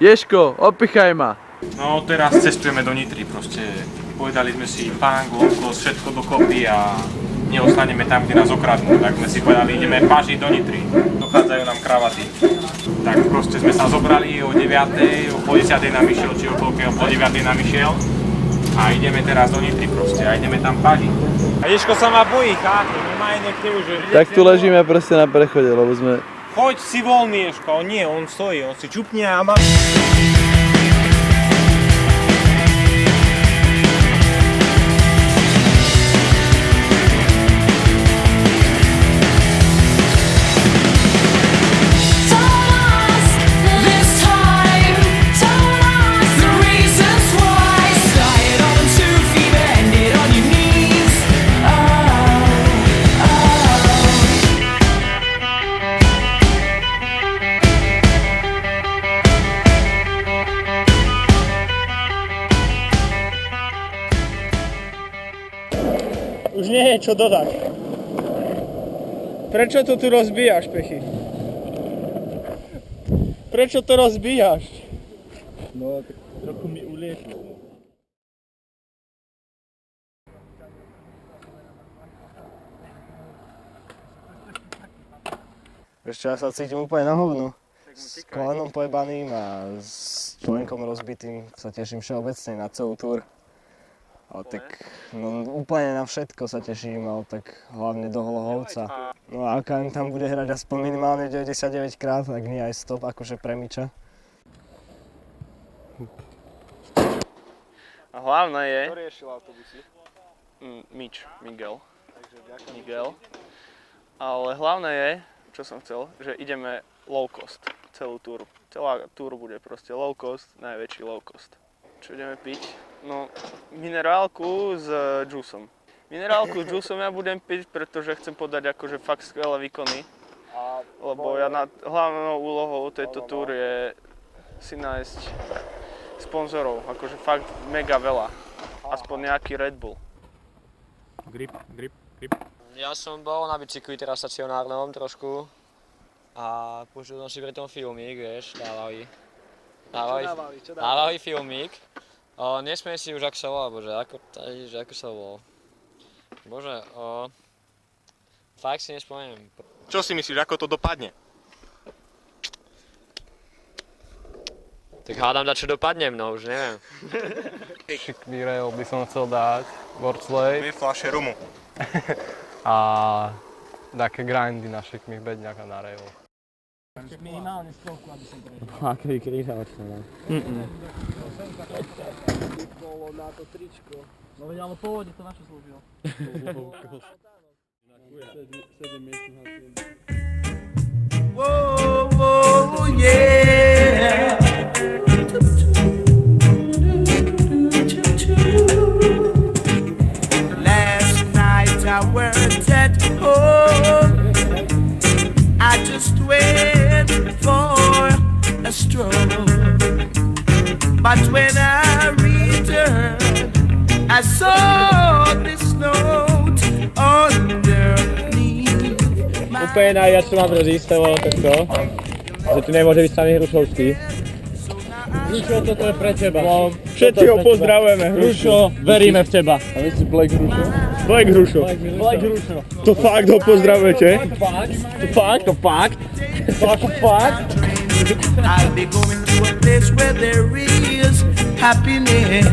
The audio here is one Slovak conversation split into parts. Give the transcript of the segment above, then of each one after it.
Ješko, opichaj ma. No teraz cestujeme do Nitry, proste povedali sme si pán, globkos, všetko dokopy a neostaneme tam, kde nás okradnú. Tak sme si povedali, ideme pážiť do Nitry, dochádzajú nám kravaty. Tak proste sme sa zobrali o 9, o po 10 nám išiel, či o koľkého, po 9 nám išiel. A ideme teraz do Nitry proste a ideme tam pážiť. A Ješko sa ma bojí, chápu, nemá niekde už. Tak tu ležíme proste na prechode, lebo sme... Choď si voľný, Ješko, on nie, on stojí, on si čupne a má... Už nie je čo dodať. Prečo to tu rozbíjaš, Pechy? Prečo to rozbíjaš? No, tak trochu mi ulieklo. Ešte ja sa cítim úplne na hovno. S kolenom pojebaným a s členkom rozbitým sa teším všeobecne na celú túr. Ale tak no, úplne na všetko sa teším, ale tak hlavne do Holohovca. No a AKM tam bude hrať aspoň minimálne 99 krát, ak nie aj stop, akože pre Miča. A hlavné je... Kto riešil autobusy? Miguel. Ale hlavné je, čo som chcel, že ideme low cost celú túru. Celá túr bude proste low cost, najväčší low cost. Čo ideme piť? No, minerálku s džusom. Minerálku s džusom ja budem piť, pretože chcem podať akože fakt skvelé výkony. Lebo hlavnou úlohou tejto túry je si nájsť sponzorov, akože fakt mega veľa. Aspoň nejaký Red Bull. Grip. Ja som bol na bicykli teraz stacionárnom trošku a použil som si pri tom filmík, vieš, dávali filmík. Nesmiem si už, ako sa volá, bože, ako sa volá. Bože, fakt si nespomeniem. Čo si myslíš, ako to dopadne? Tak hádam, čo dopadnem, no už neviem. Šikný rail by som chcel dať, Worsley. 2 fľaše rumu. A také grindy na šikmých bedňach a na rail. Minimálne stovku, aby som prežil. Aký križovačka, no. Bolo na to tričko. No veď, ale pôvodne to naše slúžilo. 7 miestnych na tým. Whoa, yeah. Last night I worked at home. I just went for a stroll. But when I returned, I saw this note underneath. Úplne najviac, čo mám rozísť, to bolo to, že tu nemôže byť samý Hrušovský. Hrušo, toto je pre teba. No, všetci ho pozdravujeme, Hrušo, veríme v teba. A vy si Black Hrušo? Black Hrušo. To fakt ho pozdravujete? To fakt? I'll be going to a place where there is happiness.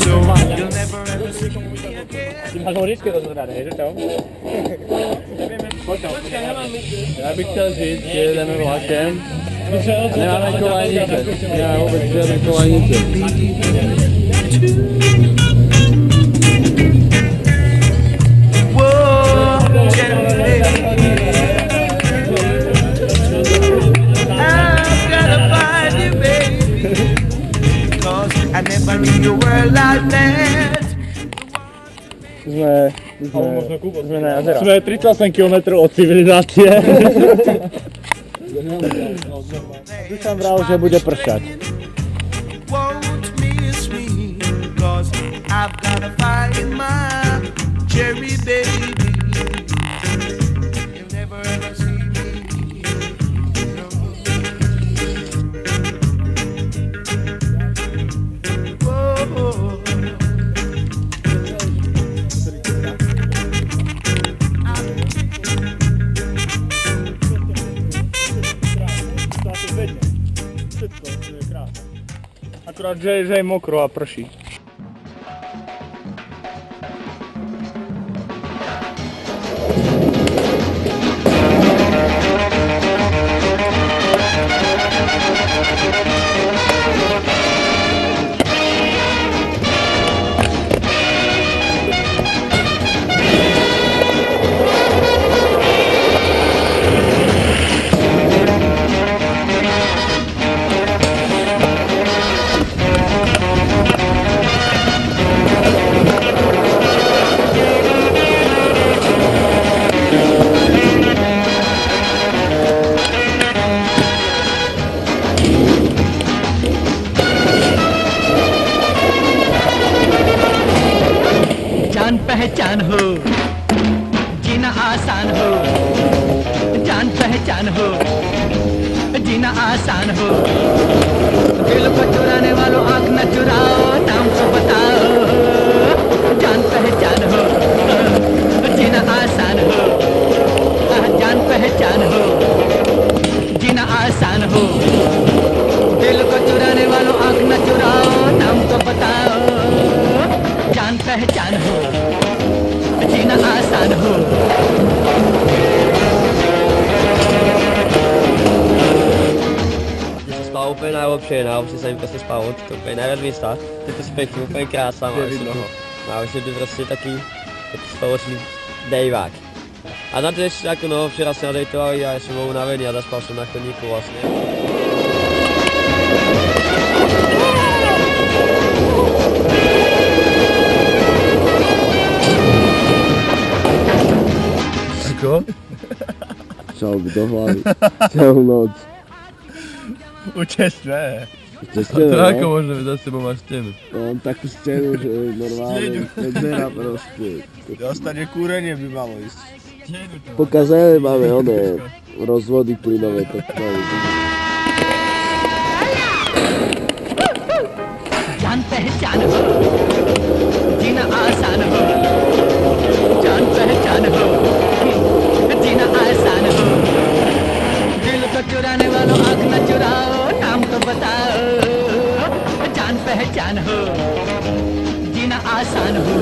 So you'll never ever see me again. Ty máš horičky rozhľadané, hej, že čo? Ja bych chtěl říct, že jedeme vlakem a nemáme kolajnice. Nemáme vůbec žádné kolajnice. I've gotta find you, baby, 'cause I never knew you were like that. Sme na jazera. Sme 38 km od civilizácie. Dušan vral, že bude pršať. Won't miss me, 'cause I've gotta find my cherry baby. You'll never ever see me. No. Akurát, že je mokro a prší. जान पहचान हो जीना आसान हो जान पहचान हो जीना आसान हो दिल को चुराने वालों आँख न चुराओ नाम तो बताओ जान पहचान हो जीना आसान हो जान पहचान हो जीना आसान हो दिल को चुराने वालों आँख न चुराओ नाम तो बताओ जान पहचान हो जीना आसान हो Spal úplně najlepšie, najlepšie sa mi prostě spalo, to úplně najviac místa, je to pekný, úplně krása, máš to prostě taký spoločný dejvák. A na to ještě jako no, včera si nadejtovali a já jsem bol unavený a zaspal som na chodníku vlastně. Čo? Šal do hlavy. Celú noc. Učestné. To ako môže byť za sebou máš stenu? Mám takú stenu, že normálne nedzera proste. Dostane kúrenie by malo ísť. Pokazané máme oné rozvody plynové, tak majú. जान पहचान हो जीना आसान हो जान पहचान हो जीना आसान हो दिल को चुराने वालों आँख न चुराओ नाम तो बताओ जान पहचान हो जीना आसान हो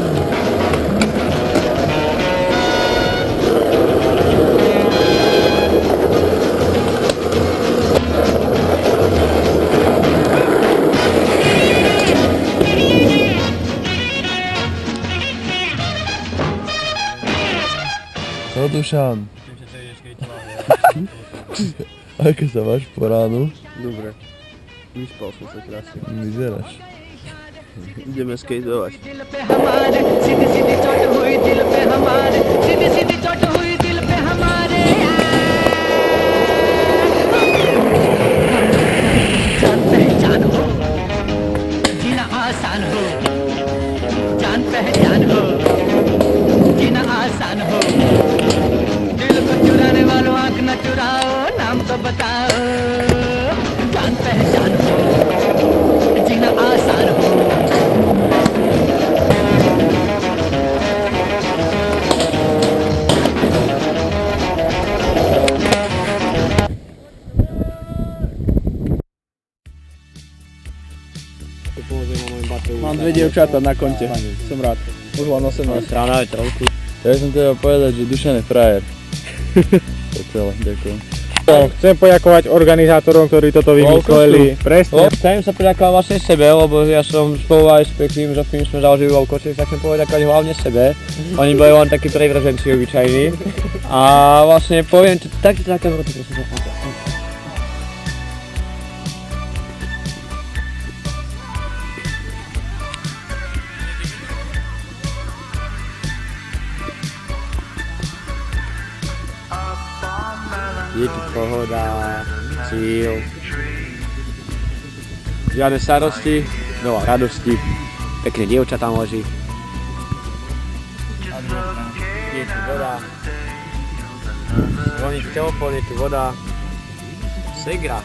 No Dušan. Ako sa máš po ránu? Dobre. Vyspal som sa krásne. Vyzeráš. Ideme skateovať. दिल पे हमारे सीधी सीधी चोट हुई दिल पे हमारे सीधी सीधी चोट हुई दिल पे हमारे जान पहचान हो जीना आसान हो जान पहचान हो जीना आसान हो दिल को चुराने वालों आँख न चुराओ नाम तो बताओ जान पहचान हो जीना आसान हो Mám 2 dievčatá na konte. Som rád. Už len 18. Rána je trochu. Ja som teda povedať, že Dušan je frajer. To je celé, ďakujem. Chcem poďakovať organizátorom, ktorí toto vymysleli. Presne. Chcem sa poďakovať vlastne sebe, lebo ja som spolu aj s pekným Žofím sme založili Volkoci, tak chcem poďakovať hlavne sebe. Oni boli len takí prevrženci obyčajní. A vlastne poviem, takto taká vrota, prosím sa. Je tu pohoda, cíl, žiadne starosti, veľa radosti, pekné dievčatá leží. Je tu voda, zvoní telefón, je tu voda, segra,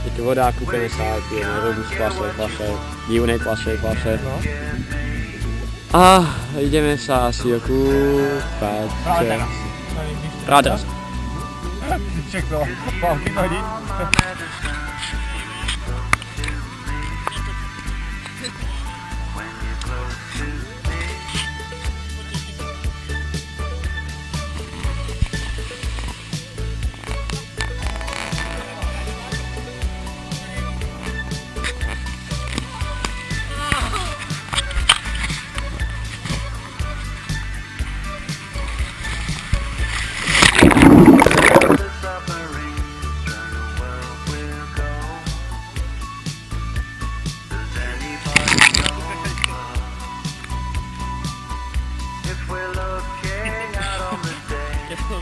je tu voda, kúpeme sa, pijeme rum z fľaše, divnej fľaše. A ideme sa asi okúpať. Rád. Všechno. Mám vyhodit. Za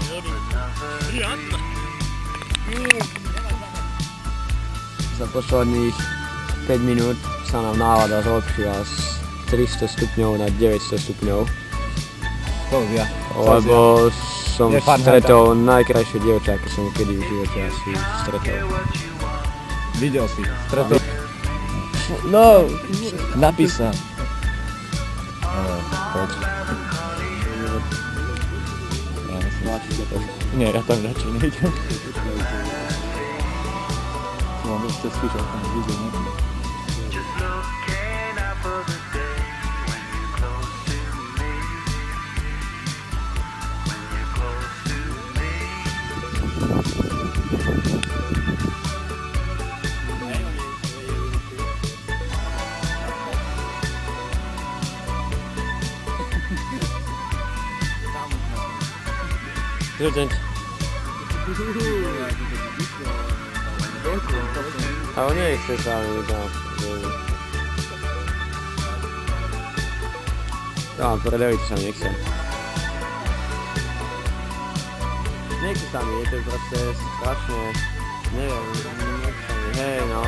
posledných 5 minút sa nám nálada zlepšila z 300 stupňov na 900 stupňov. Lebo som stretol najkrajšie dievča, ako som kedy v živote asi stretol. Videl si, stretol. No, napísal. Poď. Nie, ja tam radšej nejdem. Mám ešte spíš, ale tam vidieť, ne? Prezident. A on nechce s vami tam. Tam, predeliť sa nechce. Nechce sa mi, je to proste strašne, neviem, nechce sa mi, hej no.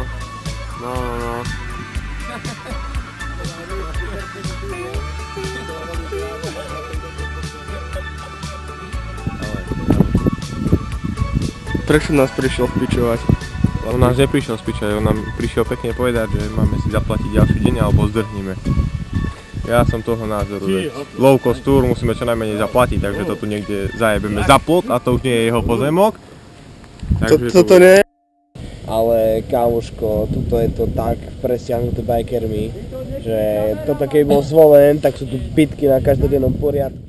No. Prečo nás prišiel vpičovať? On nás neprišiel spičať, on nám prišiel pekne povedať, že máme si zaplatiť ďalší deň alebo zdrhníme. Ja som toho názoru, že low cost tour musíme čo najmenej zaplatiť, takže to tu niekde zajebeme za plot a to už nie je jeho pozemok. Toto nie. Ale kámoško, tuto je to tak presiahnuté bikermi, že toto keď bol zvolen, tak sú tu bitky na každodennom poriadku.